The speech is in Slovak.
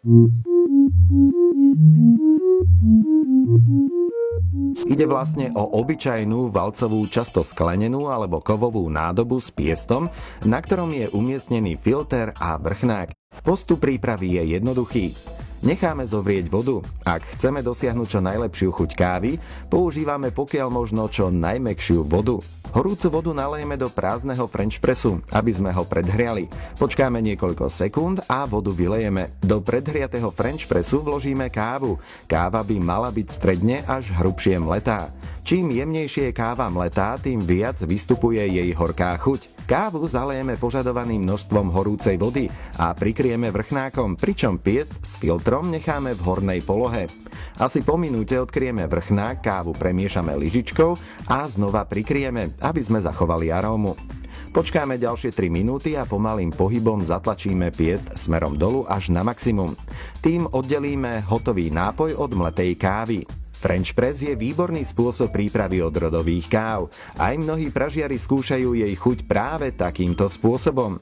Ide vlastne o obyčajnú valcovú, často sklenenú alebo kovovú nádobu s piestom, na ktorom je umiestnený filter a vrchnák. Postup prípravy je jednoduchý. Necháme zovrieť vodu. Ak chceme dosiahnuť čo najlepšiu chuť kávy, používame pokiaľ možno čo najmäkšiu vodu. Horúcu vodu nalejeme do prázdneho French pressu, aby sme ho predhriali. Počkáme niekoľko sekúnd a vodu vylejeme. Do predhriatého French pressu vložíme kávu. Káva by mala byť stredne až hrubšie mletá. Čím jemnejšie je káva mletá, tým viac vystupuje jej horká chuť. Kávu zalejeme požadovaným množstvom horúcej vody a prikryjeme vrchnákom, pričom piesť s filtrom necháme v hornej polohe. Asi po minúte odkryjeme vrchnák, kávu premiešame lyžičkou a znova prikryjeme, aby sme zachovali arómu. Počkáme ďalšie 3 minúty a pomalým pohybom zatlačíme piesť smerom dolu až na maximum. Tým oddelíme hotový nápoj od mletej kávy. French press je výborný spôsob prípravy odrodových káv. Aj mnohí pražiari skúšajú jej chuť práve takýmto spôsobom.